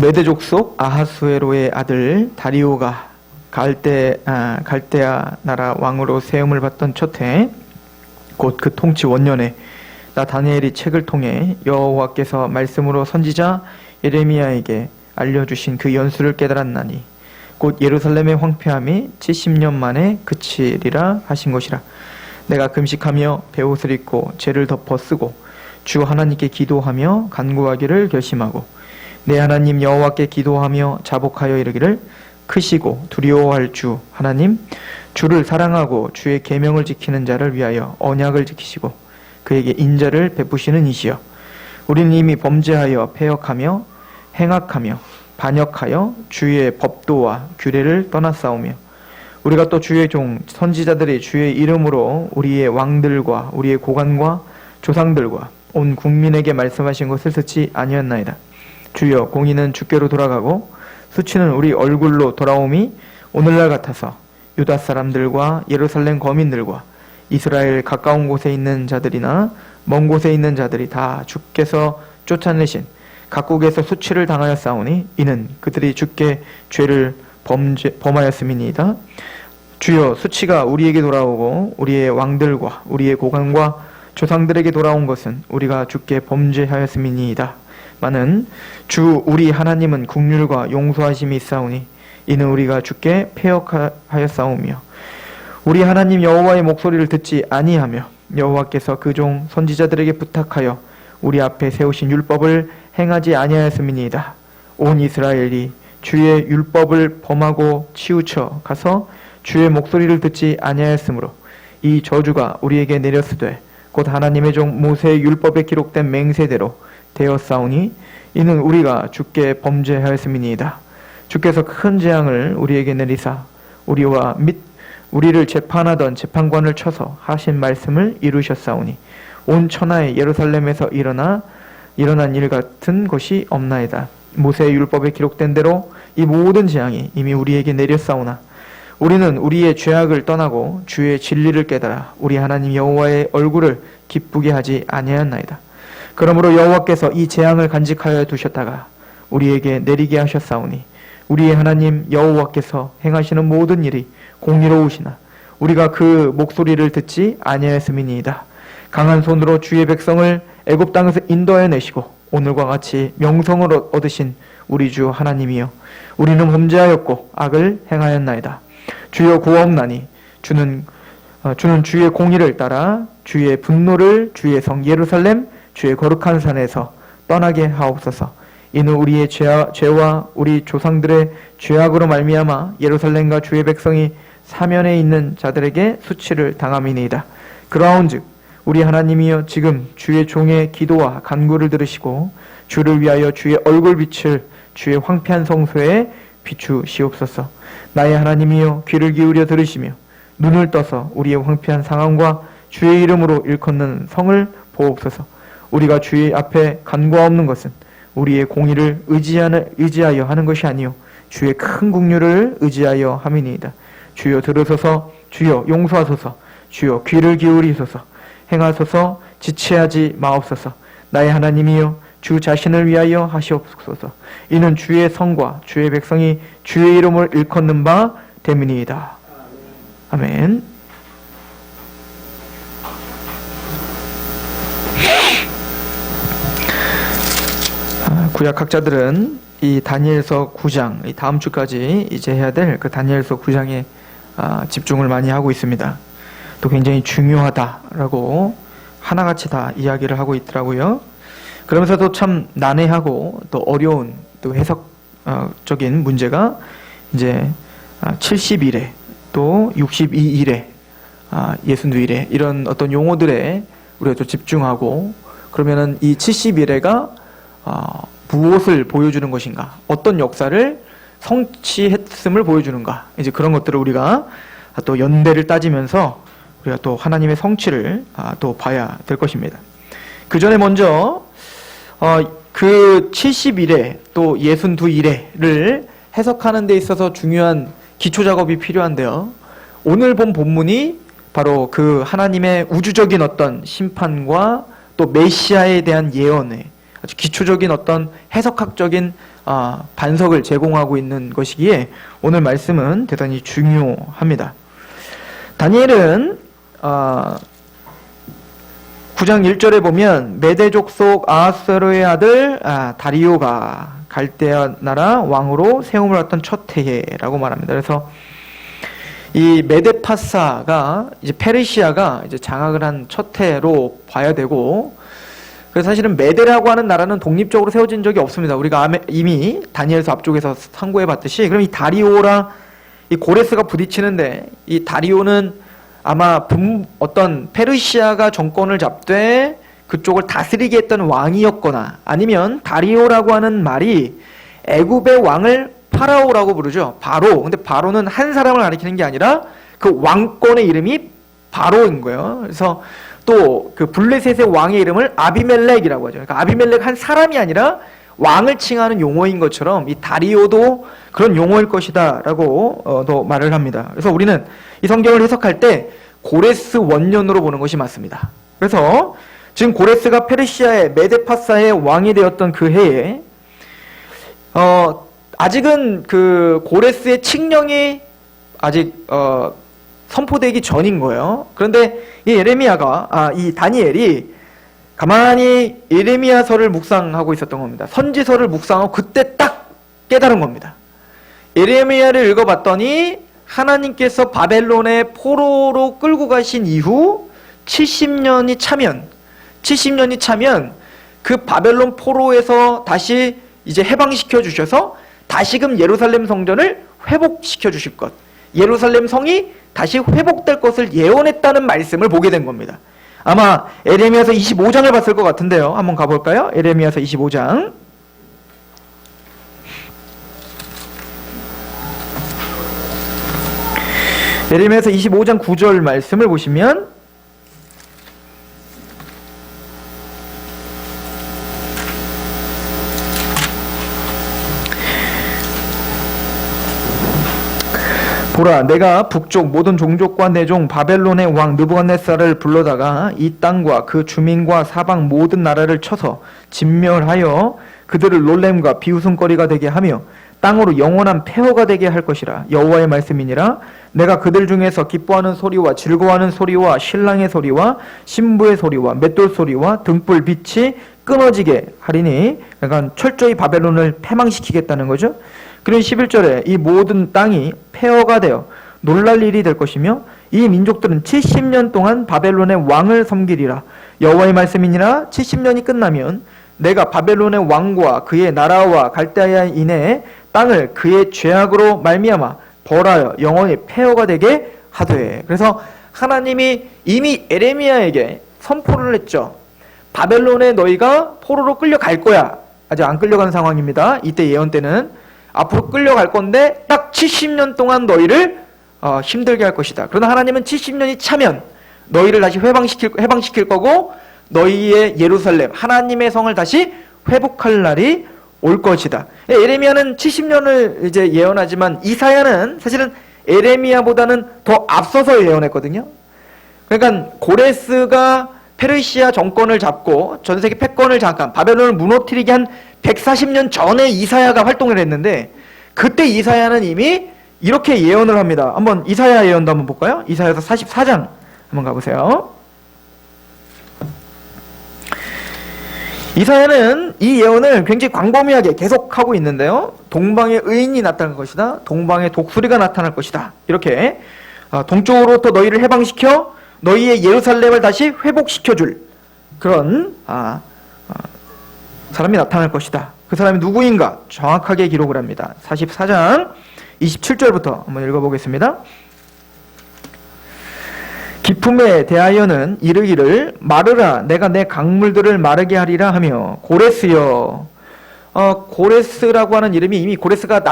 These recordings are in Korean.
메대 족속 아하수에로의 아들 다리오가 갈대아 나라 왕으로 세움을 받던 첫 해, 곧 그 통치 원년에 나 다니엘이 책을 통해 여호와께서 말씀으로 선지자 예레미야에게 알려주신 그 연수를 깨달았나니 곧 예루살렘의 황폐함이 70년 만에 그치리라 하신 것이라. 내가 금식하며 베옷을 입고 죄를 덮어 쓰고 주 하나님께 기도하며 간구하기를 결심하고 내 하나님 여호와께 기도하며 자복하여 이르기를 크시고 두려워할 주 하나님, 주를 사랑하고 주의 계명을 지키는 자를 위하여 언약을 지키시고 그에게 인자를 베푸시는 이시여, 우리는 이미 범죄하여 패역하며 행악하며 반역하여 주의 법도와 규례를 떠났사오며 우리가 또 주의 종 선지자들이 주의 이름으로 우리의 왕들과 우리의 고관과 조상들과 온 국민에게 말씀하신 것을 듣지 아니었나이다. 주여, 공의는 주께로 돌아가고 수치는 우리 얼굴로 돌아옴이 오늘날 같아서 유다 사람들과 예루살렘 거민들과 이스라엘 가까운 곳에 있는 자들이나 먼 곳에 있는 자들이 다 주께서 쫓아내신 각국에서 수치를 당하였사오니 이는 그들이 주께 죄를 범하였음이니이다. 주여, 수치가 우리에게 돌아오고 우리의 왕들과 우리의 고관과 조상들에게 돌아온 것은 우리가 주께 범죄하였음이니이다. 마는 주 우리 하나님은 긍휼과 용서하심이 있사오니 이는 우리가 주께 패역하였사오며 우리 하나님 여호와의 목소리를 듣지 아니하며 여호와께서 그 종 선지자들에게 부탁하여 우리 앞에 세우신 율법을 행하지 아니하였음이니이다. 온 이스라엘이 주의 율법을 범하고 치우쳐 가서 주의 목소리를 듣지 아니하였으므로 이 저주가 우리에게 내렸으되 곧 하나님의 종 모세의 율법에 기록된 맹세대로 되었사오니 이는 우리가 주께 범죄하였음이니이다. 주께서 큰 재앙을 우리에게 내리사 우리와 및 우리를 재판하던 재판관을 쳐서 하신 말씀을 이루셨사오니 온 천하의 예루살렘에서 일어난 일 같은 것이 없나이다. 모세의 율법에 기록된 대로 이 모든 재앙이 이미 우리에게 내렸사오나 우리는 우리의 죄악을 떠나고 주의 진리를 깨달아 우리 하나님 여호와의 얼굴을 기쁘게 하지 아니하였나이다. 그러므로 여호와께서 이 재앙을 간직하여 두셨다가 우리에게 내리게 하셨사오니 우리의 하나님 여호와께서 행하시는 모든 일이 공의로우시나 우리가 그 목소리를 듣지 아니하였음이니이다. 강한 손으로 주의 백성을 애굽 땅에서 인도하여 내시고 오늘과 같이 명성을 얻으신 우리 주 하나님이여, 우리는 범죄하였고 악을 행하였나이다. 주여, 구하옵나니 주는 주의 공의를 따라 주의 분노를 주의 성 예루살렘 주의 거룩한 산에서 떠나게 하옵소서. 이는 우리의 죄와 우리 조상들의 죄악으로 말미암아 예루살렘과 주의 백성이 사면에 있는 자들에게 수치를 당함이니이다. 그러한즉 우리 하나님이여, 지금 주의 종의 기도와 간구를 들으시고 주를 위하여 주의 얼굴빛을 주의 황폐한 성소에 비추시옵소서. 나의 하나님이여, 귀를 기울여 들으시며 눈을 떠서 우리의 황폐한 상황과 주의 이름으로 일컫는 성을 보옵소서. 우리가 주의 앞에 간구하옵는 것은 우리의 공의를 의지하여 하는 것이 아니요 주의 큰 긍휼을 의지하여 함이니이다. 주여, 들으소서. 주여, 용서하소서. 주여, 귀를 기울이소서. 행하소서. 지체하지 마옵소서. 나의 하나님이여, 주 자신을 위하여 하시옵소서. 이는 주의 성과 주의 백성이 주의 이름을 일컫는 바 됨이니이다. 아멘. 구약학자들은 이 다니엘서 9장, 이 다음 주까지 이제 해야 될 그 다니엘서 9장에 집중을 많이 하고 있습니다. 또 굉장히 중요하다라고 하나같이 다 이야기를 하고 있더라고요. 그러면서도 참 난해하고 또 어려운 또 해석적인 문제가 이제 70일에 또 62일에 62일에 이런 어떤 용어들에 우리가 좀 집중하고, 그러면은 이 70일에가 무엇을 보여주는 것인가, 어떤 역사를 성취했음을 보여주는가, 이제 그런 것들을 우리가 또 연대를 따지면서 우리가 또 하나님의 성취를 또 봐야 될 것입니다. 그 전에 먼저 그 70일에 또 62일에를 해석하는 데 있어서 중요한 기초 작업이 필요한데요. 오늘 본 본문이 바로 그 하나님의 우주적인 어떤 심판과 또 메시아에 대한 예언의 아주 기초적인 어떤 해석학적인 반석을 제공하고 있는 것이기에 오늘 말씀은 대단히 중요합니다. 다니엘은 9장 1절에 보면 메대족 속 아하스웨로의 아들 다리오가 갈대아 나라 왕으로 세움을 받던 첫 해라고 말합니다. 그래서 이 메데파사가 이제 페르시아가 이제 장악을 한 첫 해로 봐야 되고, 그래서 사실은 메데라고 하는 나라는 독립적으로 세워진 적이 없습니다. 우리가 이미 다니엘서 앞쪽에서 상고해 봤듯이, 그럼 이 다리오랑 이 고레스가 부딪히는데, 이 다리오는 아마 어떤 페르시아가 정권을 잡되 그쪽을 다스리게 했던 왕이었거나, 아니면 다리오라고 하는 말이 애굽의 왕을 파라오라고 부르죠. 바로. 근데 바로는 한 사람을 가리키는 게 아니라 그 왕권의 이름이 바로인 거예요. 그래서 또 그 블레셋의 왕의 이름을 아비멜렉이라고 하죠. 그러니까 아비멜렉 한 사람이 아니라 왕을 칭하는 용어인 것처럼 이 다리오도 그런 용어일 것이다 라고 또 말을 합니다. 그래서 우리는 이 성경을 해석할 때 고레스 원년으로 보는 것이 맞습니다. 그래서 지금 고레스가 페르시아의 메데파사의 왕이 되었던 그 해에 아직은 그 고레스의 칙령이 아직 선포되기 전인 거예요. 그런데 이 이 다니엘이 가만히 예레미야서를 묵상하고 있었던 겁니다. 선지서를 묵상하고 그때 딱 깨달은 겁니다. 예레미야를 읽어봤더니 하나님께서 바벨론의 포로로 끌고 가신 이후 70년이 차면 그 바벨론 포로에서 다시 이제 해방시켜 주셔서 다시금 예루살렘 성전을 회복시켜 주실 것, 예루살렘 성이 다시 회복될 것을 예언했다는 말씀을 보게 된 겁니다. 아마 에레미야서 25장을 봤을 것 같은데요. 한번 가볼까요? 에레미야서 25장. 에레미야서 25장 9절 말씀을 보시면 보라, 내가 북쪽 모든 종족과 내종 바벨론의 왕 느부갓네살을 불러다가 이 땅과 그 주민과 사방 모든 나라를 쳐서 진멸하여 그들을 놀램과 비웃음거리가 되게 하며 땅으로 영원한 폐허가 되게 할 것이라. 여호와의 말씀이니라. 내가 그들 중에서 기뻐하는 소리와 즐거워하는 소리와 신랑의 소리와 신부의 소리와 맷돌 소리와 등불 빛이 끊어지게 하리니, 그러니까 철저히 바벨론을 패망시키겠다는 거죠. 그리고 11절에 이 모든 땅이 폐허가 되어 놀랄 일이 될 것이며 이 민족들은 70년 동안 바벨론의 왕을 섬기리라. 여호와의 말씀이니라. 70년이 끝나면 내가 바벨론의 왕과 그의 나라와 갈대아 인해의 땅을 그의 죄악으로 말미암아 벌하여 영원히 폐허가 되게 하되. 그래서 하나님이 이미 에레미야에게 선포를 했죠. 바벨론에 너희가 포로로 끌려갈 거야. 아직 안 끌려간 상황입니다. 이때 예언 때는 앞으로 끌려갈 건데 딱 70년 동안 너희를 힘들게 할 것이다. 그러나 하나님은 70년이 차면 너희를 다시 해방시킬 거고 너희의 예루살렘, 하나님의 성을 다시 회복할 날이 올 것이다. 에레미야는 70년을 이제 예언하지만 이사야는 사실은 에레미야보다는 더 앞서서 예언했거든요. 그러니까 고레스가 페르시아 정권을 잡고 전 세계 패권을 잠깐 바벨론을 무너뜨리기 한 140년 전에 이사야가 활동을 했는데, 그때 이사야는 이미 이렇게 예언을 합니다. 한번 이사야 예언도 한번 볼까요? 이사야서 44장 한번 가보세요. 이사야는 이 예언을 굉장히 광범위하게 계속하고 있는데요. 동방에 의인이 나타날 것이다. 동방에 독수리가 나타날 것이다. 이렇게 동쪽으로부터 너희를 해방시켜 너희의 예루살렘을 다시 회복시켜줄 그런 사람이 나타날 것이다. 그 사람이 누구인가 정확하게 기록을 합니다. 44장 27절부터 한번 읽어보겠습니다. 기품에 대하여는 이르기를 마르라, 내가 내 강물들을 마르게 하리라 하며. 고레스여. 고레스라고 하는 이름이 이미 고레스가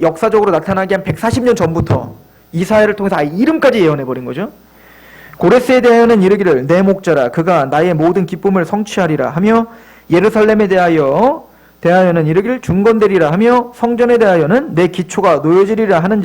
역사적으로 나타나기 한 140년 전부터 이사야를 통해서 이름까지 예언해버린 거죠. 고레스에 대하여는 이르기를 내 목자라, 그가 나의 모든 기쁨을 성취하리라 하며, 예루살렘에 대하여는 이르기를 중건되리라 하며, 성전에 대하여는 내 기초가 놓여지리라 하는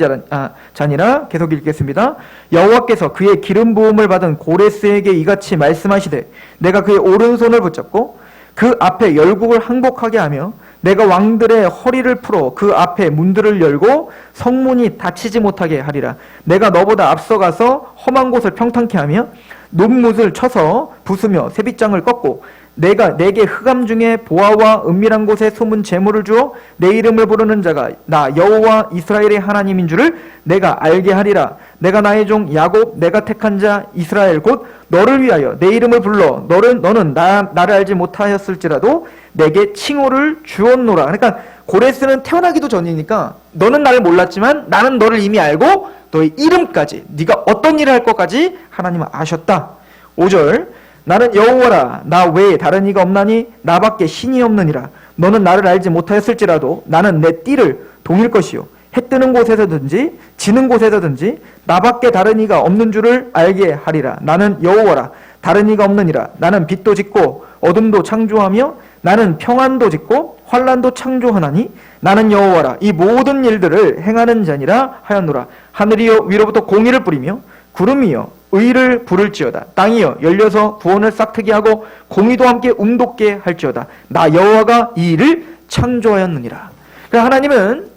자니라. 계속 읽겠습니다. 여호와께서 그의 기름 부음을 받은 고레스에게 이같이 말씀하시되, 내가 그의 오른손을 붙잡고 그 앞에 열국을 항복하게 하며 내가 왕들의 허리를 풀어 그 앞에 문들을 열고 성문이 닫히지 못하게 하리라. 내가 너보다 앞서가서 험한 곳을 평탄케 하며 녹못을 쳐서 부수며 새빗장을 꺾고 내가 내게 흑암 중에 보아와 은밀한 곳에 숨은 재물을 주어 내 이름을 부르는 자가 나 여호와 이스라엘의 하나님인 줄을 내가 알게 하리라. 내가 나의 종 야곱 내가 택한 자 이스라엘 곧 너를 위하여 내 이름을 불러 너는 나를 알지 못하였을지라도 내게 칭호를 주었노라. 그러니까 고레스는 태어나기도 전이니까 너는 나를 몰랐지만 나는 너를 이미 알고 너의 이름까지 네가 어떤 일을 할 것까지 하나님은 아셨다. 5절 나는 여호와라 나 외에 다른 이가 없나니 나밖에 신이 없느니라. 너는 나를 알지 못하였을지라도 나는 내 띠를 동일 것이요 해 뜨는 곳에서든지 지는 곳에서든지 나밖에 다른 이가 없는 줄을 알게 하리라. 나는 여호와라 다른 이가 없느니라. 나는 빛도 짓고 어둠도 창조하며 나는 평안도 짓고 환란도 창조하나니 나는 여호와라 이 모든 일들을 행하는 자니라 하였노라. 하늘이여 위로부터 공의를 뿌리며 구름이여 의를 부를지어다. 땅이여 열려서 구원을 싹트게 하고 공의도 함께 움돋게 할지어다. 나 여호와가 이 일을 창조하였느니라. 그러니까 하나님은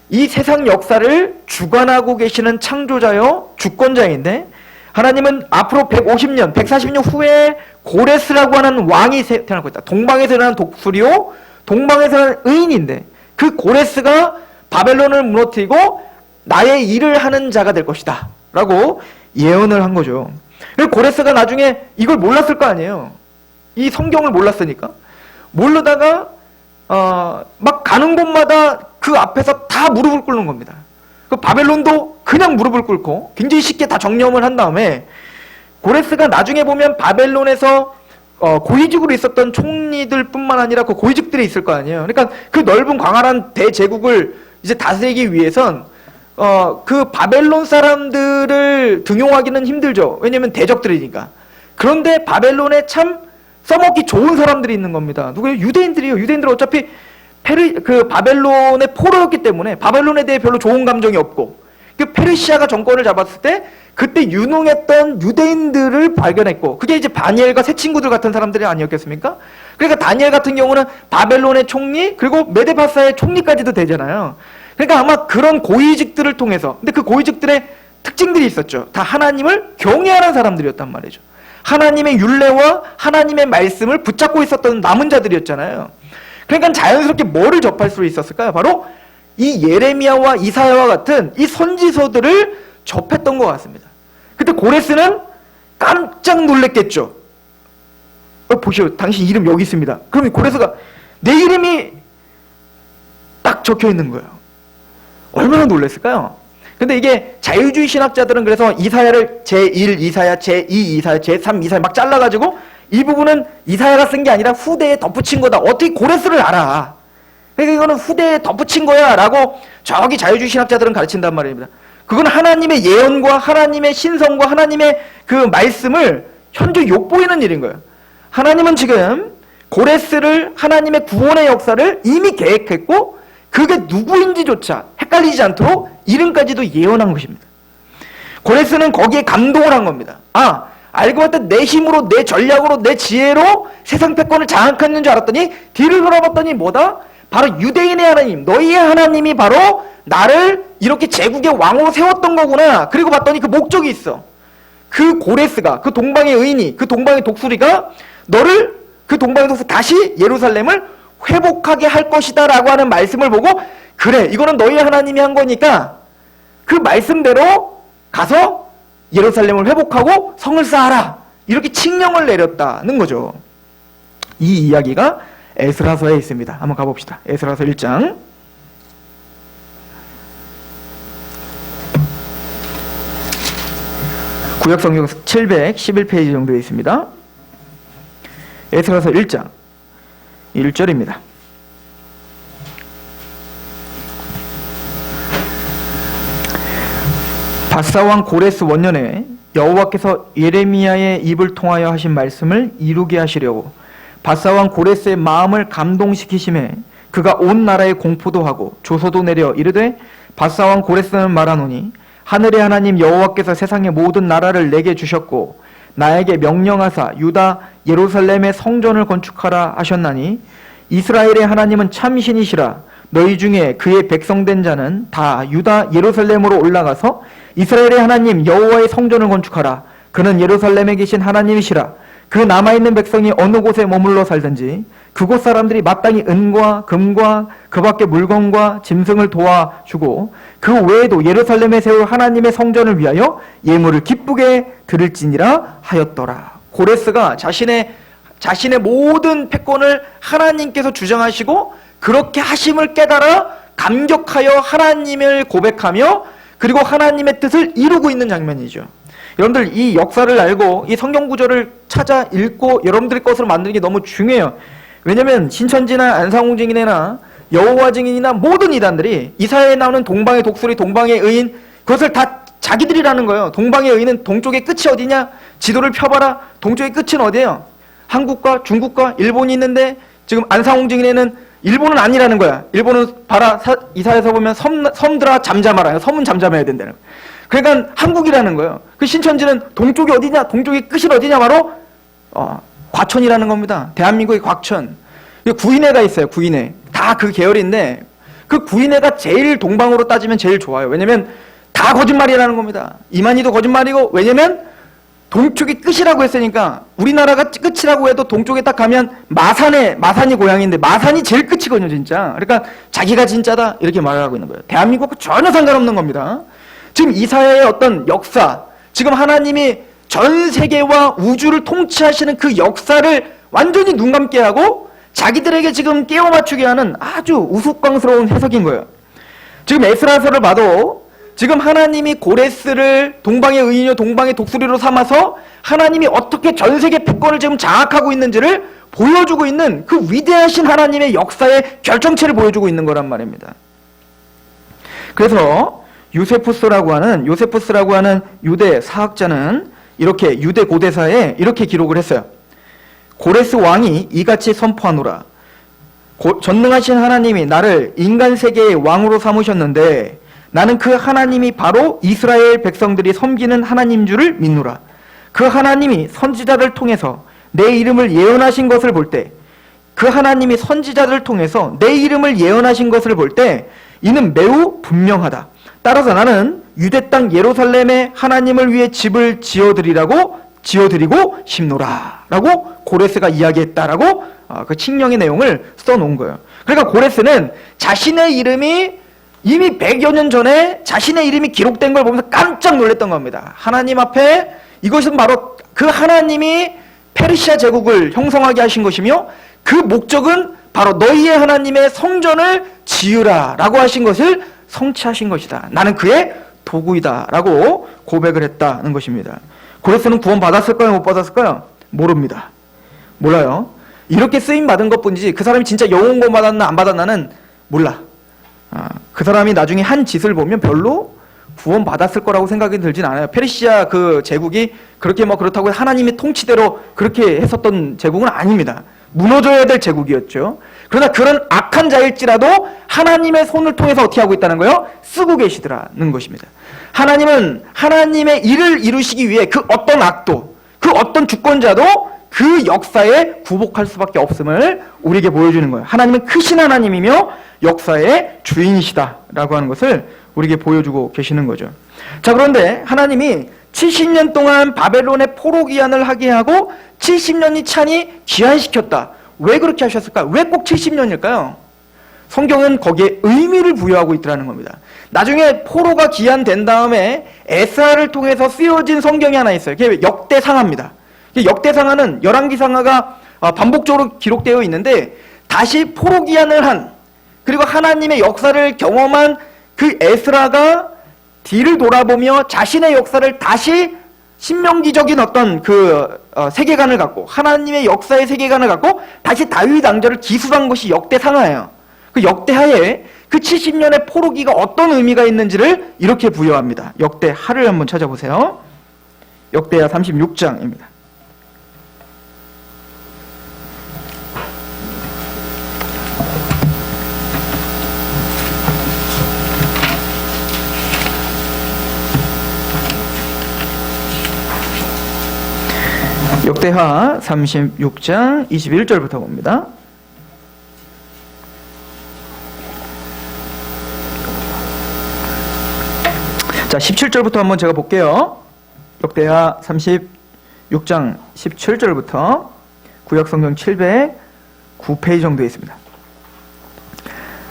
이 세상 역사를 주관하고 계시는 창조자요 주권자인데 하나님은 앞으로 150년, 140년 후에 고레스라고 하는 왕이 태어날 것이다. 동방에서 난 독수리요, 동방에서 난 의인인데 그 고레스가 바벨론을 무너뜨리고 나의 일을 하는 자가 될 것이다 라고 예언을 한 거죠. 고레스가 나중에 이걸 몰랐을 거 아니에요. 이 성경을 몰랐으니까. 모르다가 막 가는 곳마다 그 앞에서 다 무릎을 꿇는 겁니다. 그 바벨론도 그냥 무릎을 꿇고 굉장히 쉽게 다 정념을 한 다음에 고레스가 나중에 보면 바벨론에서 고위직으로 있었던 총리들 뿐만 아니라 그 고위직들이 있을 거 아니에요. 그러니까 그 넓은 광활한 대제국을 이제 다스리기 위해선 그 바벨론 사람들을 등용하기는 힘들죠. 왜냐면 대적들이니까. 그런데 바벨론에 참 써먹기 좋은 사람들이 있는 겁니다. 누구예요? 유대인들이에요. 유대인들은 어차피 그 바벨론의 포로였기 때문에 바벨론에 대해 별로 좋은 감정이 없고 그 페르시아가 정권을 잡았을 때 그때 유능했던 유대인들을 발견했고 그게 이제 다니엘과 새 친구들 같은 사람들이 아니었겠습니까? 그러니까 다니엘 같은 경우는 바벨론의 총리 그리고 메데파사의 총리까지도 되잖아요. 그러니까 아마 그런 고위직들을 통해서 근데 그 고위직들의 특징들이 있었죠. 다 하나님을 경외하는 사람들이었단 말이죠. 하나님의 율례와 하나님의 말씀을 붙잡고 있었던 남은 자들이었잖아요. 그러니까 자연스럽게 뭐를 접할 수 있었을까요? 바로 이 예레미야와 이사야와 같은 이 선지서들을 접했던 것 같습니다. 그때 고레스는 깜짝 놀랐겠죠. 보시오, 당신 이름 여기 있습니다. 그러면 고레스가 내 이름이 딱 적혀 있는 거예요. 얼마나 놀랐을까요? 근데 이게 자유주의 신학자들은 그래서 이사야를 제1 이사야, 제2 이사야, 제3 이사야 막 잘라가지고 이 부분은 이사야가 쓴 게 아니라 후대에 덧붙인 거다. 어떻게 고레스를 알아? 그러니까 이거는 후대에 덧붙인 거야 라고 저기 자유주의 신학자들은 가르친단 말입니다. 그건 하나님의 예언과 하나님의 신성과 하나님의 그 말씀을 현재 욕보이는 일인 거예요. 하나님은 지금 고레스를 하나님의 구원의 역사를 이미 계획했고 그게 누구인지조차 헷갈리지 않도록 이름까지도 예언한 것입니다. 고레스는 거기에 감동을 한 겁니다. 알고 봤더니 내 힘으로 내 전략으로 내 지혜로 세상 패권을 장악했는 줄 알았더니 뒤를 돌아봤더니 뭐다? 바로 유대인의 하나님, 너희의 하나님이 바로 나를 이렇게 제국의 왕으로 세웠던 거구나. 그리고 봤더니 그 목적이 있어. 그 고레스가, 그 동방의 의인이, 그 동방의 독수리가 너를 그 동방의 독수리 다시 예루살렘을 회복하게 할 것이다 라고 하는 말씀을 보고 그래 이거는 너희 하나님이 한 거니까 그 말씀대로 가서 예루살렘을 회복하고 성을 쌓아라 이렇게 칙령을 내렸다는 거죠. 이 이야기가 에스라서에 있습니다. 한번 가봅시다. 에스라서 1장 구약성경 711페이지 정도에 있습니다. 에스라서 1장 1절입니다. 바사왕 고레스 원년에 여호와께서 예레미야의 입을 통하여 하신 말씀을 이루게 하시려고 바사왕 고레스의 마음을 감동시키심에 그가 온 나라에 공포도 하고 조서도 내려 이르되 바사왕 고레스는 말하노니 하늘의 하나님 여호와께서 세상의 모든 나라를 내게 주셨고 나에게 명령하사 유다 예루살렘의 성전을 건축하라 하셨나니 이스라엘의 하나님은 참신이시라. 너희 중에 그의 백성된 자는 다 유다 예루살렘으로 올라가서 이스라엘의 하나님 여호와의 성전을 건축하라. 그는 예루살렘에 계신 하나님이시라. 그 남아있는 백성이 어느 곳에 머물러 살든지 그곳 사람들이 마땅히 은과 금과 그 밖의 물건과 짐승을 도와주고 그 외에도 예루살렘에 세울 하나님의 성전을 위하여 예물을 기쁘게 드릴지니라 하였더라. 고레스가 자신의 모든 패권을 하나님께서 주장하시고 그렇게 하심을 깨달아 감격하여 하나님을 고백하며 그리고 하나님의 뜻을 이루고 있는 장면이죠. 여러분들 이 역사를 알고 이 성경 구절을 찾아 읽고 여러분들의 것으로 만드는 게 너무 중요해요. 왜냐하면 신천지나 안상홍 증인이나 여호와 증인이나 모든 이단들이 이사야에 나오는 동방의 독수리, 동방의 의인 그것을 다 자기들이라는 거예요. 동방의 의인은 동쪽의 끝이 어디냐? 지도를 펴봐라. 동쪽의 끝은 어디예요? 한국과 중국과 일본이 있는데 지금 안상홍 증인에는 일본은 아니라는 거야. 일본은 봐라. 이사야에서 보면 섬들아 잠잠하라. 섬은 잠잠해야 된다는 거야. 그러니까 한국이라는 거예요. 그 신천지는 동쪽이 어디냐? 동쪽의 끝이 어디냐? 바로 과천이라는 겁니다. 대한민국의 과천. 구인회가 있어요. 구인회. 다 그 계열인데 그 구인회가 제일 동방으로 따지면 제일 좋아요. 왜냐면 다 거짓말이라는 겁니다. 이만희도 거짓말이고 왜냐면 동쪽이 끝이라고 했으니까 우리나라가 끝이라고 해도 동쪽에 딱 가면 마산이 고향인데 마산이 제일 끝이거든요. 진짜. 그러니까 자기가 진짜다 이렇게 말을 하고 있는 거예요. 대한민국과 전혀 상관없는 겁니다. 지금 이사야의 어떤 역사, 지금 하나님이 전 세계와 우주를 통치하시는 그 역사를 완전히 눈 감게 하고 자기들에게 지금 깨워 맞추게 하는 아주 우스꽝스러운 해석인 거예요. 지금 에스라서를 봐도 지금 하나님이 고레스를 동방의 의인이요 동방의 독수리로 삼아서 하나님이 어떻게 전 세계 패권을 지금 장악하고 있는지를 보여주고 있는 그 위대하신 하나님의 역사의 결정체를 보여주고 있는 거란 말입니다. 그래서 요세푸스라고 하는 유대 사학자는 이렇게 유대 고대사에 이렇게 기록을 했어요. 고레스 왕이 이같이 선포하노라. 전능하신 하나님이 나를 인간 세계의 왕으로 삼으셨는데 나는 그 하나님이 바로 이스라엘 백성들이 섬기는 하나님 줄을 믿노라. 그 하나님이 선지자를 통해서 내 이름을 예언하신 것을 볼 때, 그 하나님이 선지자를 통해서 내 이름을 예언하신 것을 볼 때 이는 매우 분명하다. 따라서 나는 유대 땅 예루살렘에 하나님을 위해 집을 지어드리고 싶노라 라고 고레스가 이야기했다라고 그 칙령의 내용을 써놓은 거예요. 그러니까 고레스는 자신의 이름이 이미 100여 년 전에 자신의 이름이 기록된 걸 보면서 깜짝 놀랐던 겁니다. 하나님 앞에 이것은 바로 그 하나님이 페르시아 제국을 형성하게 하신 것이며 그 목적은 바로 너희의 하나님의 성전을 지으라 라고 하신 것을 성취하신 것이다. 나는 그의 도구이다 라고 고백을 했다는 것입니다. 고레스는 구원 받았을까요? 못 받았을까요? 모릅니다. 몰라요. 이렇게 쓰임받은 것뿐이지 그 사람이 진짜 영혼 구원 받았나 안 받았나는 몰라. 그 사람이 나중에 한 짓을 보면 별로 구원 받았을 거라고 생각이 들진 않아요. 페르시아 그 제국이 그렇게 그렇다고 하나님의 통치대로 그렇게 했었던 제국은 아닙니다. 무너져야 될 제국이었죠. 그러나 그런 악한 자일지라도 하나님의 손을 통해서 어떻게 하고 있다는 거예요? 쓰고 계시더라는 것입니다. 하나님은 하나님의 일을 이루시기 위해 그 어떤 악도, 그 어떤 주권자도 그 역사에 굴복할 수밖에 없음을 우리에게 보여주는 거예요. 하나님은 크신 하나님이며 역사의 주인이시다라고 하는 것을 우리에게 보여주고 계시는 거죠. 자, 그런데 하나님이 70년 동안 바벨론의 포로 귀환을 하게 하고 70년이 차니 귀환시켰다. 왜 그렇게 하셨을까? 왜 꼭 70년일까요? 성경은 거기에 의미를 부여하고 있더라는 겁니다. 나중에 포로가 귀환된 다음에 에스라를 통해서 쓰여진 성경이 하나 있어요. 그게 역대상하입니다. 역대상하는 열왕기상하가 반복적으로 기록되어 있는데 다시 포로 귀환을 한 그리고 하나님의 역사를 경험한 그 에스라가 뒤를 돌아보며 자신의 역사를 다시 신명기적인 어떤 세계관을 갖고 하나님의 역사의 세계관을 갖고 다시 다윗 왕조를 기술한 것이 역대상하예요. 그 역대하에 그 70년의 포로기가 어떤 의미가 있는지를 이렇게 부여합니다. 역대하를 한번 찾아보세요. 역대하 36장입니다. 역대하 36장 21절부터 봅니다. 자, 17절부터 한번 제가 볼게요. 역대하 36장 17절부터 구약성경 709페이지 정도에 있습니다.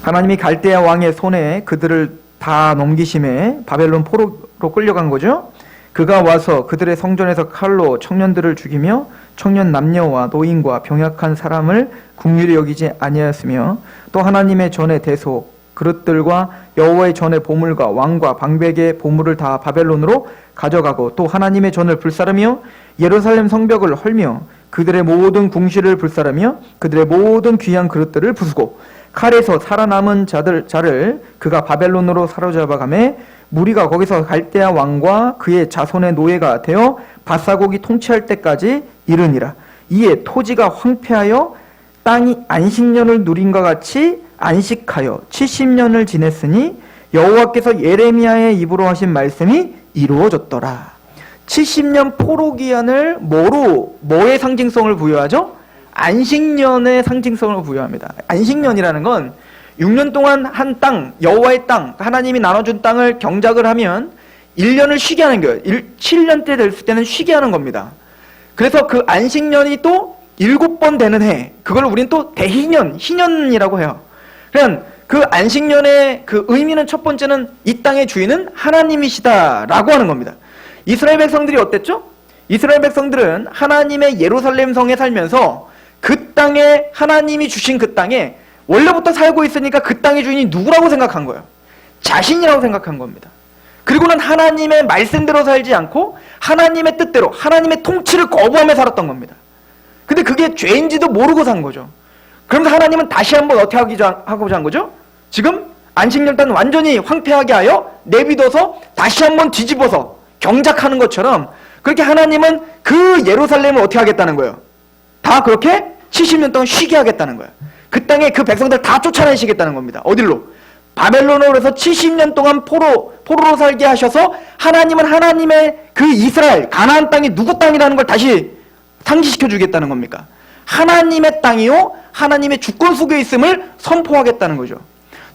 하나님이 갈대아 왕의 손에 그들을 다 넘기심에 바벨론 포로로 끌려간 거죠. 그가 와서 그들의 성전에서 칼로 청년들을 죽이며 청년 남녀와 노인과 병약한 사람을 긍휼히 여기지 아니하였으며 또 하나님의 전의 대속 그릇들과 여호와의 전의 보물과 왕과 방백의 보물을 다 바벨론으로 가져가고 또 하나님의 전을 불사르며 예루살렘 성벽을 헐며 그들의 모든 궁실을 불사르며 그들의 모든 귀한 그릇들을 부수고 칼에서 살아남은 자를 그가 바벨론으로 사로잡아가매 무리가 거기서 갈대아 왕과 그의 자손의 노예가 되어 밧사곡이 통치할 때까지 이르니라. 이에 토지가 황폐하여 땅이 안식년을 누린과 같이 안식하여 70년을 지냈으니 여호와께서 예레미야의 입으로 하신 말씀이 이루어졌더라. 70년 포로 기한을 뭐의 상징성을 부여하죠? 안식년의 상징성을 부여합니다. 안식년이라는 건 6년 동안 한 땅, 여호와의 땅, 하나님이 나눠준 땅을 경작을 하면 1년을 쉬게 하는 거예요. 7년 때 됐을 때는 쉬게 하는 겁니다. 그래서 그 안식년이 또 7번 되는 해, 그걸 우리는 또 대희년, 희년이라고 해요. 그러니까 그 안식년의 그 의미는 첫 번째는 이 땅의 주인은 하나님이시다라고 하는 겁니다. 이스라엘 백성들이 어땠죠? 이스라엘 백성들은 하나님의 예루살렘 성에 살면서 그 땅에 하나님이 주신 그 땅에 원래부터 살고 있으니까 그 땅의 주인이 누구라고 생각한 거예요? 자신이라고 생각한 겁니다. 그리고는 하나님의 말씀대로 살지 않고 하나님의 뜻대로 하나님의 통치를 거부하며 살았던 겁니다. 근데 그게 죄인지도 모르고 산 거죠. 그러면서 하나님은 다시 한번 어떻게 하고자 한 거죠? 지금 안식년 때는 완전히 황폐하게 하여 내비둬서 다시 한번 뒤집어서 경작하는 것처럼 그렇게 하나님은 그 예루살렘을 어떻게 하겠다는 거예요? 다 그렇게 70년 동안 쉬게 하겠다는 거예요. 그 땅에 그 백성들 다 쫓아내시겠다는 겁니다. 어디로? 바벨론으로 해서 70년 동안 포로로 살게 하셔서 하나님은 하나님의 그 이스라엘 가나안 땅이 누구 땅이라는 걸 다시 상기시켜 주겠다는 겁니까? 하나님의 땅이요 하나님의 주권 속에 있음을 선포하겠다는 거죠.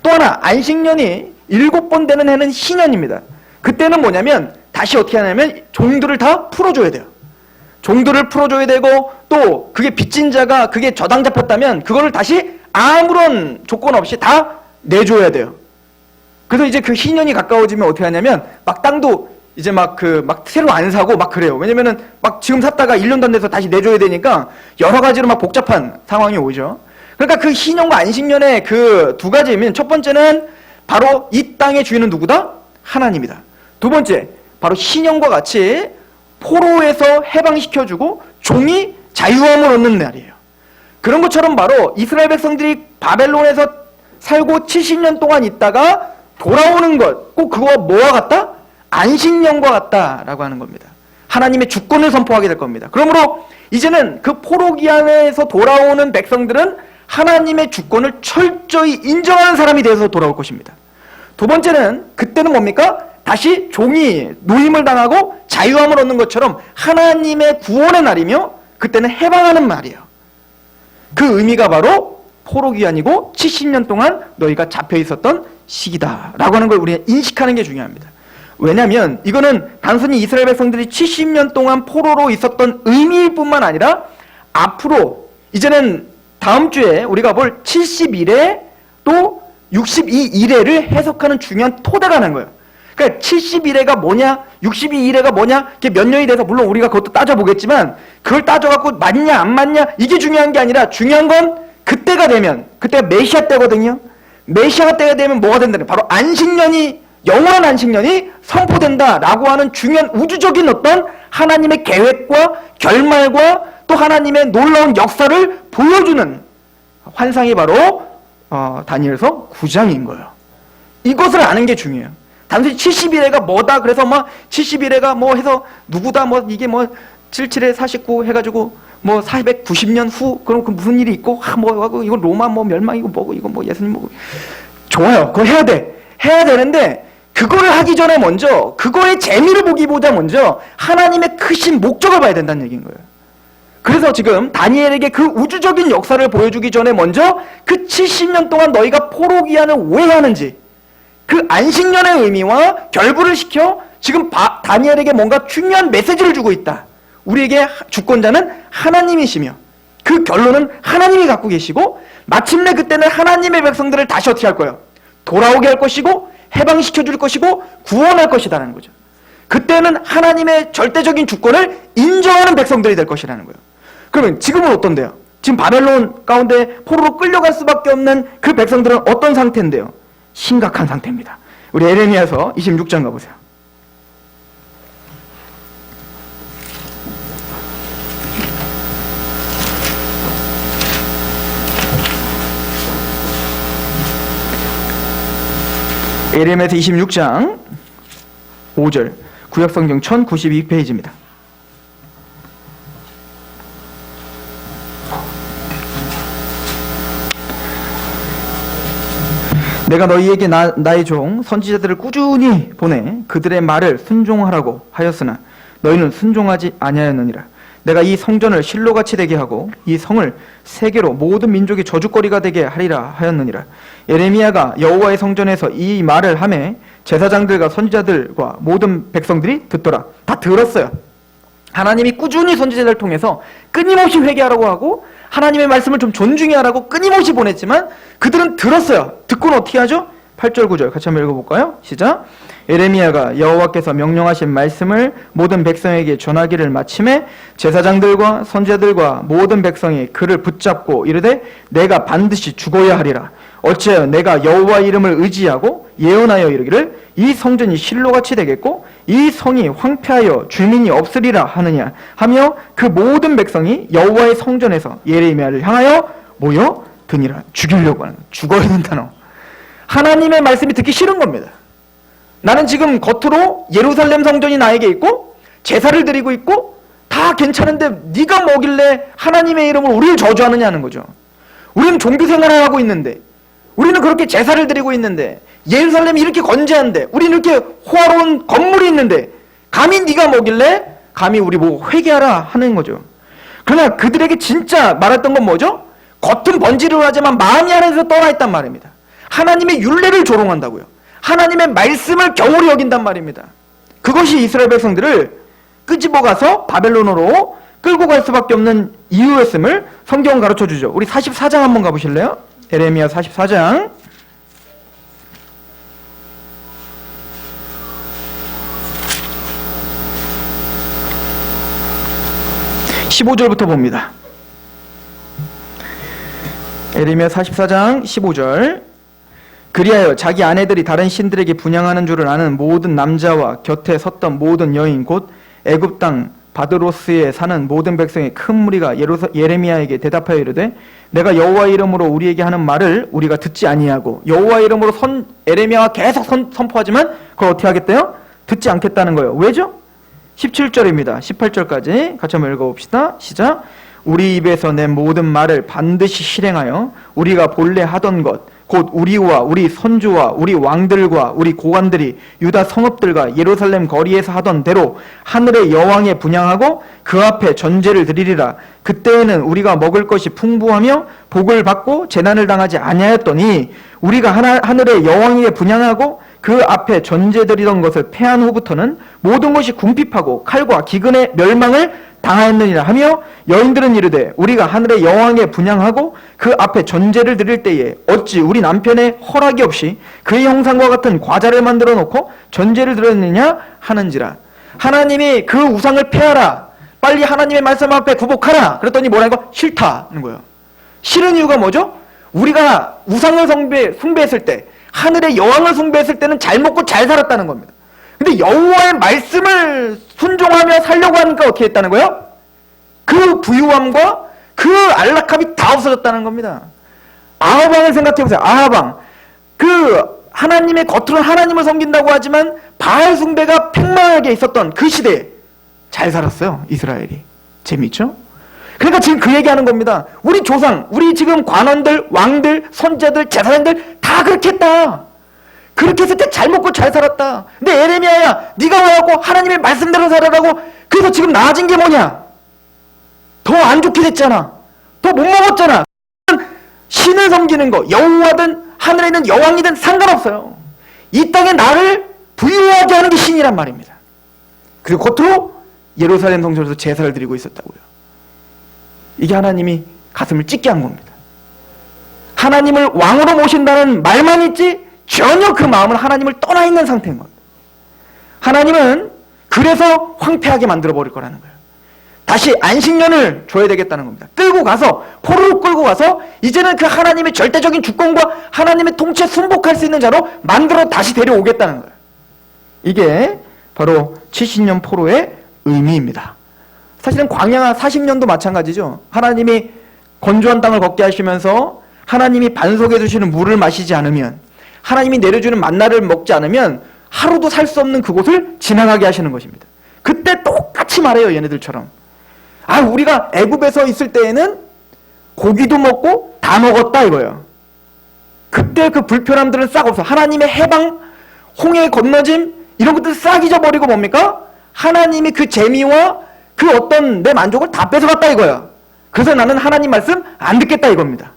또 하나 안식년이 7번 되는 해는 희년입니다. 그때는 뭐냐면 다시 어떻게 하냐면 종들을 다 풀어줘야 돼요. 종들을 풀어줘야 되고 또 그게 빚진 자가 그게 저당 잡혔다면 그거를 다시 아무런 조건 없이 다 내줘야 돼요. 그래서 이제 그 희년이 가까워지면 어떻게 하냐면 막 땅도 이제 막 새로 안 사고 막 그래요. 왜냐면은 막 지금 샀다가 1년도 안 돼서 다시 내줘야 되니까 여러 가지로 막 복잡한 상황이 오죠. 그러니까 그 희년과 안식년의 그 두 가지면 첫 번째는 바로 이 땅의 주인은 누구다? 하나님이다. 두 번째, 바로 희년과 같이 포로에서 해방시켜주고 종이 자유함을 얻는 날이에요. 그런 것처럼 바로 이스라엘 백성들이 바벨론에서 살고 70년 동안 있다가 돌아오는 것, 꼭 그거와 뭐와 같다? 안식년과 같다라고 하는 겁니다. 하나님의 주권을 선포하게 될 겁니다. 그러므로 이제는 그 포로 기한에서 돌아오는 백성들은 하나님의 주권을 철저히 인정하는 사람이 되어서 돌아올 것입니다. 두 번째는 그때는 뭡니까? 다시 종이 노임을 당하고 자유함을 얻는 것처럼 하나님의 구원의 날이며 그때는 해방하는 날이에요. 그 의미가 바로 포로 기한이고 70년 동안 너희가 잡혀 있었던 시기다라고 하는 걸 우리가 인식하는 게 중요합니다. 왜냐하면 이거는 단순히 이스라엘 백성들이 70년 동안 포로로 있었던 의미일 뿐만 아니라 앞으로 이제는 다음 주에 우리가 볼 71회 또 62일회를 해석하는 중요한 토대가 된 거예요. 그러니까 71회가 뭐냐 62일회가 뭐냐 그게 몇 년이 돼서 물론 우리가 그것도 따져보겠지만 그걸 따져갖고 맞냐 안 맞냐 이게 중요한 게 아니라 중요한 건 그때가 되면 그때가 메시아 때거든요. 메시아 때가 되면 뭐가 된다는 바로 안식년이 영원한 안식년이 선포된다라고 하는 중요한 우주적인 어떤 하나님의 계획과 결말과 또 하나님의 놀라운 역사를 보여주는 환상이 바로 다니엘서 9장인 거예요. 이것을 아는 게 중요해요. 단순히 70일회가 뭐다 그래서 막 70일회가 뭐 해서 누구다 뭐 이게 뭐 77에 49 해가지고 뭐 490년 후 그럼 그 무슨 일이 있고 뭐 하고 이거 로마 뭐 멸망이고 뭐고 이거 뭐 예수님 뭐 좋아요. 그거 해야 돼. 해야 되는데 그거를 하기 전에 먼저 그거의 재미를 보기보다 먼저 하나님의 크신 목적을 봐야 된다는 얘기인 거예요. 그래서 지금 다니엘에게 그 우주적인 역사를 보여주기 전에 먼저 그 70년 동안 너희가 포로기한을 왜 하는지 그 안식년의 의미와 결부를 시켜 지금 다니엘에게 뭔가 중요한 메시지를 주고 있다. 우리에게 주권자는 하나님이시며 그 결론은 하나님이 갖고 계시고 마침내 그때는 하나님의 백성들을 다시 어떻게 할 거예요? 돌아오게 할 것이고 해방시켜 줄 것이고 구원할 것이라는 거죠. 그때는 하나님의 절대적인 주권을 인정하는 백성들이 될 것이라는 거예요. 그러면 지금은 어떤데요? 지금 바벨론 가운데 포로로 끌려갈 수밖에 없는 그 백성들은 어떤 상태인데요? 심각한 상태입니다. 우리 에레미야서 26장 가보세요. 에레미야서 26장 5절, 구약성경 1092페이지입니다. 내가 너희에게 나의 종 선지자들을 꾸준히 보내 그들의 말을 순종하라고 하였으나 너희는 순종하지 아니하였느니라. 내가 이 성전을 실로같이 되게 하고 이 성을 세계로 모든 민족의 저주거리가 되게 하리라 하였느니라. 예레미야가 여호와의 성전에서 이 말을 하매 제사장들과 선지자들과 모든 백성들이 듣더라. 다 들었어요. 하나님이 꾸준히 선지자들을 통해서 끊임없이 회개하라고 하고 하나님의 말씀을 좀 존중해 하라고 끊임없이 보냈지만 그들은 들었어요. 듣고는 어떻게 하죠? 8절 9절 같이 한번 읽어볼까요? 시작. 예레미야가 여호와께서 명령하신 말씀을 모든 백성에게 전하기를 마침에 제사장들과 선지자들과 모든 백성이 그를 붙잡고 이르되 내가 반드시 죽어야 하리라. 어찌하여 내가 여호와 이름을 의지하고 예언하여 이르기를 이 성전이 실로같이 되겠고 이 성이 황폐하여 주민이 없으리라 하느냐 하며 그 모든 백성이 여호와의 성전에서 예레미야를 향하여 모여 드니라. 죽이려고 하는, 죽어야 된다는 하나님의 말씀이 듣기 싫은 겁니다. 나는 지금 겉으로 예루살렘 성전이 나에게 있고 제사를 드리고 있고 다 괜찮은데 네가 뭐길래 하나님의 이름으로 우리를 저주하느냐는 거죠. 우리는 종교 생활을 하고 있는데, 우리는 그렇게 제사를 드리고 있는데, 예루살렘이 이렇게 건재한데, 우리는 이렇게 호화로운 건물이 있는데 감히 네가 뭐길래 감히 우리 보고 회개하라 하는 거죠. 그러나 그들에게 진짜 말했던 건 뭐죠? 겉은 번지르르 하지만 마음이 안에서 떠나 있단 말입니다. 하나님의 율례를 조롱한다고요. 하나님의 말씀을 경홀히 여긴단 말입니다. 그것이 이스라엘 백성들을 끄집어 가서 바벨론으로 끌고 갈 수밖에 없는 이유였음을 성경은 가르쳐 주죠. 우리 44장 한번 가보실래요? 에레미야 44장 15절부터 봅니다. 에레미야 44장 15절. 그리하여 자기 아내들이 다른 신들에게 분향하는 줄을 아는 모든 남자와 곁에 섰던 모든 여인 곧 애굽 땅 바드로스에 사는 모든 백성의 큰 무리가 예레미야에게 대답하여 이르되 내가 여호와 이름으로 우리에게 하는 말을 우리가 듣지 아니하고 여호와 이름으로 에레미야가 계속 선포하지만 그걸 어떻게 하겠대요? 듣지 않겠다는 거예요. 왜죠? 17절입니다. 18절까지 같이 한번 읽어봅시다. 시작. 우리 입에서 낸 모든 말을 반드시 실행하여 우리가 본래 하던 것 곧 우리와 우리 선조와 우리 왕들과 우리 고관들이 유다 성읍들과 예루살렘 거리에서 하던 대로 하늘의 여왕에 분향하고 그 앞에 전제를 드리리라. 그때에는 우리가 먹을 것이 풍부하며 복을 받고 재난을 당하지 아니하였더니 우리가 하늘의 여왕에게 분향하고 그 앞에 전제드리던 것을 패한 후부터는 모든 것이 궁핍하고 칼과 기근의 멸망을 당하였느니라 하며 여인들은 이르되 우리가 하늘의 여왕에 분향하고 그 앞에 전제를 드릴 때에 어찌 우리 남편의 허락이 없이 그의 형상과 같은 과자를 만들어 놓고 전제를 드렸느냐 하는지라. 하나님이 그 우상을 폐하라, 빨리 하나님의 말씀 앞에 굴복하라 그랬더니 뭐라는 거? 싫다는 거예요. 싫은 이유가 뭐죠? 우리가 우상을 숭배했을 때, 하늘의 여왕을 숭배했을 때는 잘 먹고 잘 살았다는 겁니다. 근데 여호와의 말씀을 순종하며 살려고 하니까 어떻게 했다는 거예요? 그 부유함과 그 안락함이 다 없어졌다는 겁니다. 아합 왕을 생각해보세요. 아합 왕. 그 하나님의 겉으로는 하나님을 섬긴다고 하지만 바알 숭배가 팽망하게 있었던 그 시대에 잘 살았어요. 이스라엘이. 재미있죠? 그러니까 지금 그 얘기하는 겁니다. 우리 조상, 우리 지금 관원들, 왕들, 선지자들, 제사장들 다 그렇게 했다. 그렇게 했을 때 잘 먹고 잘 살았다. 근데 에레미야야, 네가 와갖고 하나님의 말씀대로 살아라고. 그래서 지금 나아진 게 뭐냐? 더 더 안 좋게 됐잖아. 더 못 먹었잖아. 신을 섬기는 거, 여호와든 하늘에 있는 여왕이든 상관없어요. 이 땅에 나를 부유하게 하는 게 신이란 말입니다. 그리고 겉으로 예루살렘 성전에서 제사를 드리고 있었다고요. 이게 하나님이 가슴을 찢게 한 겁니다. 하나님을 왕으로 모신다는 말만 있지 전혀 그 마음은 하나님을 떠나 있는 상태인 겁니다. 하나님은 그래서 황폐하게 만들어 버릴 거라는 거예요. 다시 안식년을 줘야 되겠다는 겁니다. 끌고 가서, 포로로 끌고 가서 이제는 그 하나님의 절대적인 주권과 하나님의 통치에 순복할 수 있는 자로 만들어 다시 데려오겠다는 거예요. 이게 바로 70년 포로의 의미입니다. 사실은 광야 40년도 마찬가지죠. 하나님이 건조한 땅을 걷게 하시면서 하나님이 반석에 두시는 물을 마시지 않으면, 하나님이 내려주는 만나를 먹지 않으면 하루도 살 수 없는 그곳을 지나가게 하시는 것입니다. 그때 똑같이 말해요. 얘네들처럼. 우리가 애굽에서 있을 때에는 고기도 먹고 다 먹었다 이거예요. 그때 그 불편함들은 싹 없어. 하나님의 해방, 홍해 건너짐 이런 것들 싹 잊어버리고 뭡니까? 하나님이 그 재미와 그 어떤 내 만족을 다 뺏어갔다 이거야. 그래서 나는 하나님 말씀 안 듣겠다 이겁니다.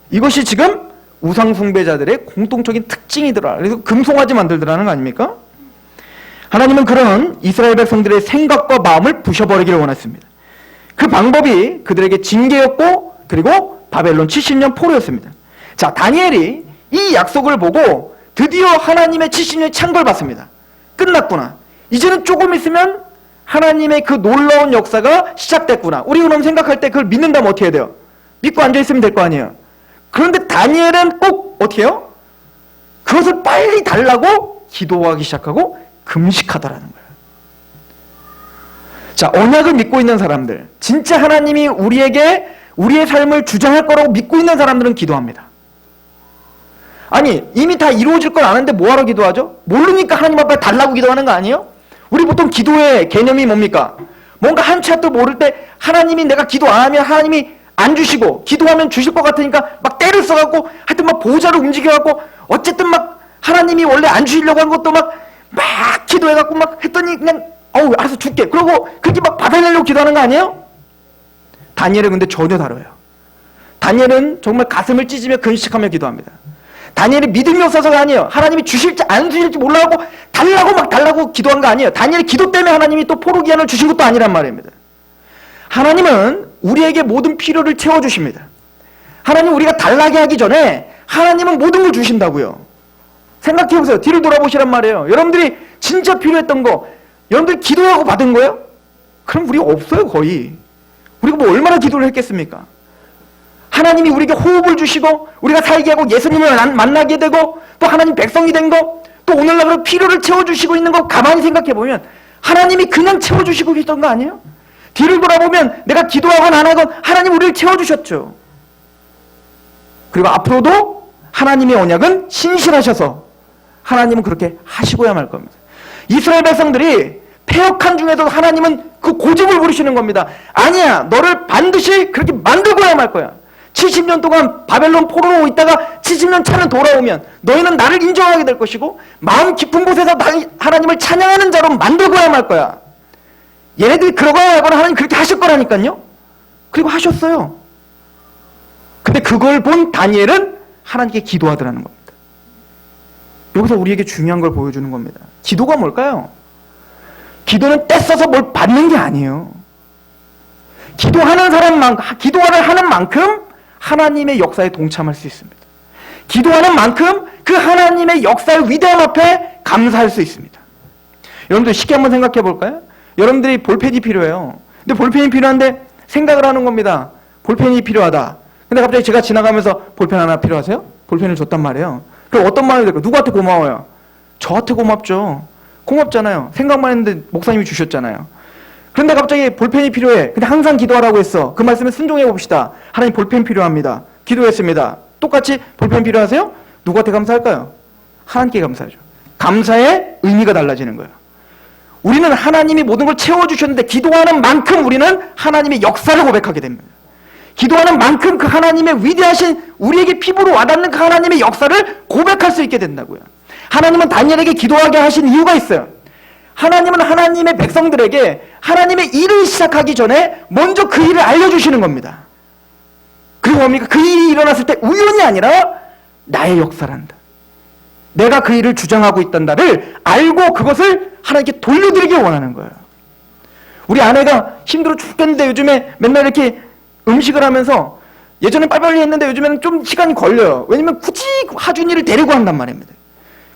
이것이 지금 우상 숭배자들의 공통적인 특징이더라. 그래서 금송아지 만들더라는 거 아닙니까? 하나님은 그런 이스라엘 백성들의 생각과 마음을 부셔버리기를 원했습니다. 그 방법이 그들에게 징계였고 그리고 바벨론 70년 포로였습니다. 자, 다니엘이 이 약속을 보고 드디어 하나님의 70년의 창궐을 받습니다. 끝났구나. 이제는 조금 있으면 하나님의 그 놀라운 역사가 시작됐구나. 우리 그럼 생각할 때 그걸 믿는다면 어떻게 해야 돼요? 믿고 앉아있으면 될 거 아니에요. 그런데 다니엘은 꼭 어떻게 해요? 그것을 빨리 달라고 기도하기 시작하고 금식하더라는 거예요. 자, 언약을 믿고 있는 사람들, 진짜 하나님이 우리에게 우리의 삶을 주장할 거라고 믿고 있는 사람들은 기도합니다. 아니, 이미 다 이루어질 걸 아는데 뭐하러 기도하죠? 모르니까 하나님 앞에 달라고 기도하는 거 아니에요? 우리 보통 기도의 개념이 뭡니까? 뭔가 한 치 앞도 모를 때 하나님이 내가 기도 안 하면 하나님이 안 주시고 기도하면 주실 것 같으니까 막 때를 써갖고 하여튼 막 보좌를 움직여갖고 어쨌든 막 하나님이 원래 안 주시려고 하는 것도 막 기도해갖고 막 했더니 그냥 알아서 줄게. 그러고 그렇게 막 받아내려고 기도하는 거 아니에요? 다니엘은 근데 전혀 다르요. 다니엘은 정말 가슴을 찢으며 근식하며 기도합니다. 다니엘이 믿음이 없어서가 아니에요. 하나님이 주실지 안 주실지 몰라고 달라고 기도한 거 아니에요. 다니엘이 기도 때문에 하나님이 또 포로 기한을 주신 것도 아니란 말입니다. 하나님은 우리에게 모든 필요를 채워주십니다. 하나님 우리가 달라게 하기 전에 하나님은 모든 걸 주신다고요. 생각해보세요. 뒤를 돌아보시란 말이에요. 여러분들이 진짜 필요했던 거 여러분들이 기도하고 받은 거예요? 그럼 우리가 없어요 거의. 우리가 뭐 얼마나 기도를 했겠습니까? 하나님이 우리에게 호흡을 주시고 우리가 살게 하고 예수님을 만나게 되고 또 하나님 백성이 된 거 또 오늘날 필요를 채워주시고 있는 거 가만히 생각해보면 하나님이 그냥 채워주시고 계시던 거 아니에요? 뒤를 돌아보면 내가 기도하건 안 하건 하나님 우리를 채워주셨죠. 그리고 앞으로도 하나님의 언약은 신실하셔서 하나님은 그렇게 하시고야 말 겁니다. 이스라엘 백성들이 패역한 중에도 하나님은 그 고집을 부리시는 겁니다. 아니야, 너를 반드시 그렇게 만들고야 말 거야. 70년 동안 바벨론 포로로 있다가 70년 차는 돌아오면 너희는 나를 인정하게 될 것이고 마음 깊은 곳에서 하나님을 찬양하는 자로 만들고야 말 거야. 얘네들이 그러거나 말거나 하나님 그렇게 하실 거라니까요. 그리고 하셨어요. 근데 그걸 본 다니엘은 하나님께 기도하더라는 겁니다. 여기서 우리에게 중요한 걸 보여주는 겁니다. 기도가 뭘까요? 기도는 떼써서 뭘 받는 게 아니에요. 기도하는 하는 만큼 하나님의 역사에 동참할 수 있습니다. 기도하는 만큼 그 하나님의 역사의 위대함 앞에 감사할 수 있습니다. 여러분들 쉽게 한번 생각해 볼까요? 여러분들이 볼펜이 필요해요. 근데 볼펜이 필요한데 생각을 하는 겁니다. 볼펜이 필요하다. 근데 갑자기 제가 지나가면서 볼펜 하나 필요하세요? 볼펜을 줬단 말이에요. 그럼 어떤 마음이 들까요? 누구한테 고마워요? 저한테 고맙죠. 고맙잖아요. 생각만 했는데 목사님이 주셨잖아요. 그런데 갑자기 볼펜이 필요해. 근데 항상 기도하라고 했어. 그 말씀에 순종해 봅시다. 하나님 볼펜 필요합니다. 기도했습니다. 똑같이 볼펜 필요하세요? 누구한테 감사할까요? 하나님께 감사하죠. 감사의 의미가 달라지는 거예요. 우리는 하나님이 모든 걸 채워주셨는데 기도하는 만큼 우리는 하나님의 역사를 고백하게 됩니다. 기도하는 만큼 그 하나님의 위대하신 우리에게 피부로 와닿는 그 하나님의 역사를 고백할 수 있게 된다고요. 하나님은 다니엘에게 기도하게 하신 이유가 있어요. 하나님은 하나님의 백성들에게 하나님의 일을 시작하기 전에 먼저 그 일을 알려주시는 겁니다. 그리고 뭡니까? 그 일이 일어났을 때 우연이 아니라 나의 역사란다. 내가 그 일을 주장하고 있단다를 알고 그것을 하나님께 돌려드리길 원하는 거예요. 우리 아내가 힘들어 죽겠는데 요즘에 맨날 이렇게 음식을 하면서 예전엔 빨리빨리 했는데 요즘에는 좀 시간이 걸려요. 왜냐면 굳이 하준이를 데리고 한단 말입니다.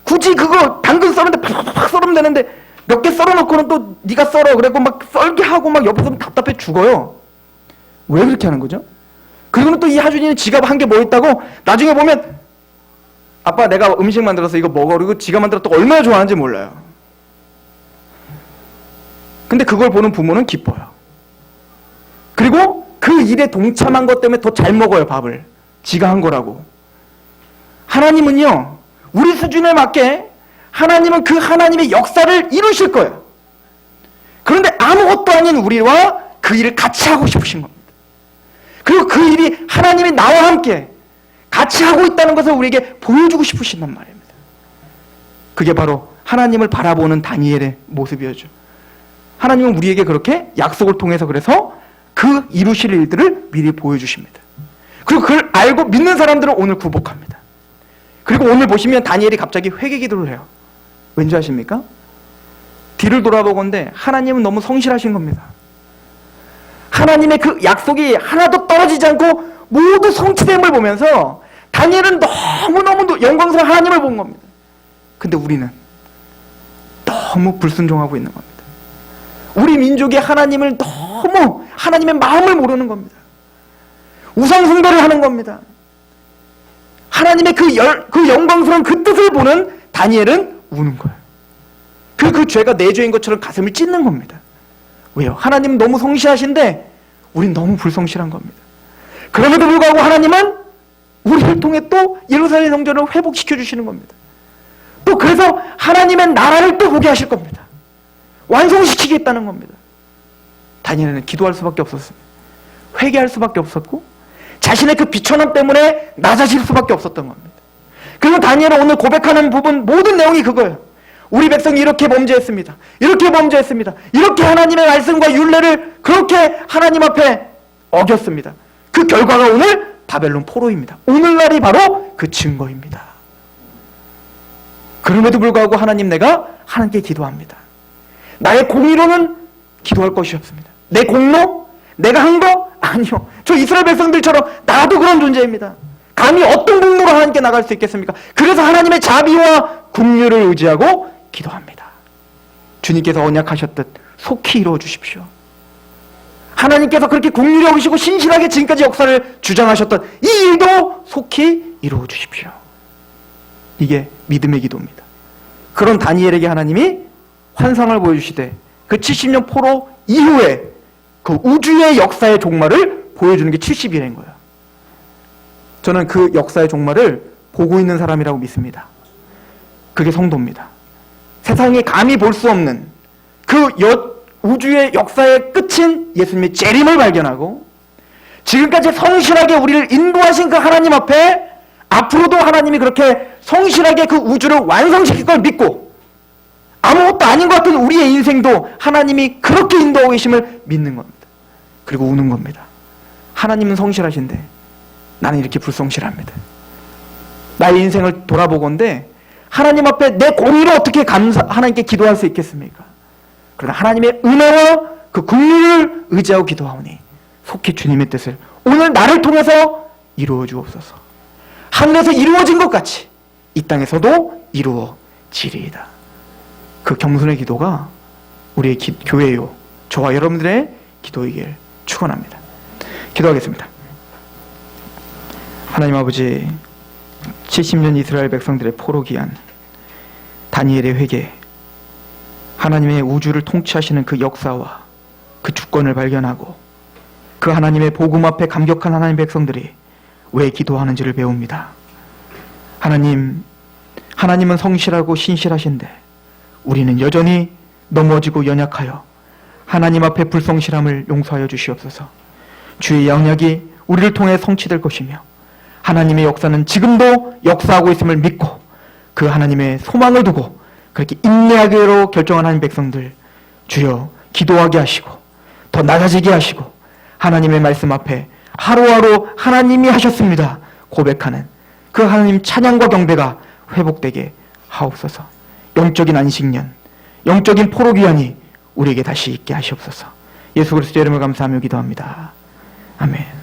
굳이 그거 당근 썰는데 팍팍 썰으면 되는데 몇 개 썰어놓고는 또 네가 썰어 그래고 막 썰게 하고 막 옆에서 답답해 죽어요. 왜 그렇게 하는 거죠? 그리고는 또 이 하준이는 지가 한 게 뭐 있다고 나중에 보면 아빠 내가 음식 만들어서 이거 먹어 그리고 지가 만들었다고 얼마나 좋아하는지 몰라요. 근데 그걸 보는 부모는 기뻐요. 그리고 그 일에 동참한 것 때문에 더 잘 먹어요, 밥을. 지가 한 거라고. 하나님은요, 우리 수준에 맞게 하나님은 그 하나님의 역사를 이루실 거예요. 그런데 아무것도 아닌 우리와 그 일을 같이 하고 싶으신 겁니다. 그리고 그 일이 하나님이 나와 함께 같이 하고 있다는 것을 우리에게 보여주고 싶으신단 말입니다. 그게 바로 하나님을 바라보는 다니엘의 모습이었죠. 하나님은 우리에게 그렇게 약속을 통해서 그래서 그 이루실 일들을 미리 보여주십니다. 그리고 그걸 알고 믿는 사람들은 오늘 굴복합니다. 그리고 오늘 보시면 다니엘이 갑자기 회개 기도를 해요. 왠지 아십니까? 뒤를 돌아보건대 하나님은 너무 성실하신 겁니다. 하나님의 그 약속이 하나도 떨어지지 않고 모두 성취됨을 보면서 다니엘은 너무너무 영광스러운 하나님을 본 겁니다. 근데 우리는 너무 불순종하고 있는 겁니다. 우리 민족이 하나님을 너무 하나님의 마음을 모르는 겁니다. 우상숭배를 하는 겁니다. 하나님의 그 영광스러운 그 뜻을 보는 다니엘은 우는 거예요. 그 죄가 내 죄인 것처럼 가슴을 찢는 겁니다. 왜요? 하나님은 너무 성실하신데 우린 너무 불성실한 겁니다. 그럼에도 불구하고 하나님은 우리를 통해 또 예루살렘 성전을 회복시켜 주시는 겁니다. 또 그래서 하나님의 나라를 또 보게 하실 겁니다. 완성시키겠다는 겁니다. 다니엘은 기도할 수밖에 없었습니다. 회개할 수밖에 없었고 자신의 그 비천함 때문에 낮아질 수밖에 없었던 겁니다. 그리고 다니엘은 오늘 고백하는 부분 모든 내용이 그거예요. 우리 백성이 이렇게 범죄했습니다. 이렇게 범죄했습니다. 이렇게 하나님의 말씀과 율례를 그렇게 하나님 앞에 어겼습니다. 그 결과가 오늘 바벨론 포로입니다. 오늘날이 바로 그 증거입니다. 그럼에도 불구하고 하나님 내가 하나님께 기도합니다. 나의 공의로는 기도할 것이 없습니다. 내 공로? 내가 한 거? 아니요. 저 이스라엘 백성들처럼 나도 그런 존재입니다. 감히 어떤 공로로 하나님께 나갈 수 있겠습니까? 그래서 하나님의 자비와 긍휼을 의지하고 기도합니다. 주님께서 언약하셨듯 속히 이루어 주십시오. 하나님께서 그렇게 긍휼히 여기시고 신실하게 지금까지 역사를 주장하셨던 이 일도 속히 이루어 주십시오. 이게 믿음의 기도입니다. 그런 다니엘에게 하나님이 환상을 보여주시되 그 70년 포로 이후에 그 우주의 역사의 종말을 보여주는 게 70일인 거예요. 저는 그 역사의 종말을 보고 있는 사람이라고 믿습니다. 그게 성도입니다. 세상이 감히 볼 수 없는 그 우주의 역사의 끝인 예수님의 재림을 발견하고 지금까지 성실하게 우리를 인도하신 그 하나님 앞에 앞으로도 하나님이 그렇게 성실하게 그 우주를 완성시킬 걸 믿고 아무것도 아닌 것 같은 우리의 인생도 하나님이 그렇게 인도하고 계심을 믿는 겁니다. 그리고 우는 겁니다. 하나님은 성실하신데 나는 이렇게 불성실합니다. 나의 인생을 돌아보건대 하나님 앞에 내 공의로 어떻게 하나님께 기도할 수 있겠습니까? 그러나 하나님의 은혜와 그 긍휼을 의지하고 기도하오니 속히 주님의 뜻을 오늘 나를 통해서 이루어 주옵소서. 하늘에서 이루어진 것 같이 이 땅에서도 이루어지리이다. 그 겸손의 기도가 우리의 교회요 저와 여러분들의 기도이길 축원합니다. 기도하겠습니다. 하나님 아버지 70년 이스라엘 백성들의 포로 기한 다니엘의 회개 하나님의 우주를 통치하시는 그 역사와 그 주권을 발견하고 그 하나님의 복음 앞에 감격한 하나님 백성들이 왜 기도하는지를 배웁니다. 하나님은 성실하고 신실하신데 우리는 여전히 넘어지고 연약하여 하나님 앞에 불성실함을 용서하여 주시옵소서. 주의 영역이 우리를 통해 성취될 것이며 하나님의 역사는 지금도 역사하고 있음을 믿고 그 하나님의 소망을 두고 그렇게 인내하기로 결정한 하나님 백성들, 주여 기도하게 하시고 더 낮아지게 하시고 하나님의 말씀 앞에 하루하루 하나님이 하셨습니다 고백하는 그 하나님 찬양과 경배가 회복되게 하옵소서. 영적인 안식년, 영적인 포로귀환이 우리에게 다시 있게 하시옵소서. 예수 그리스도 이름을 감사하며 기도합니다. 아멘.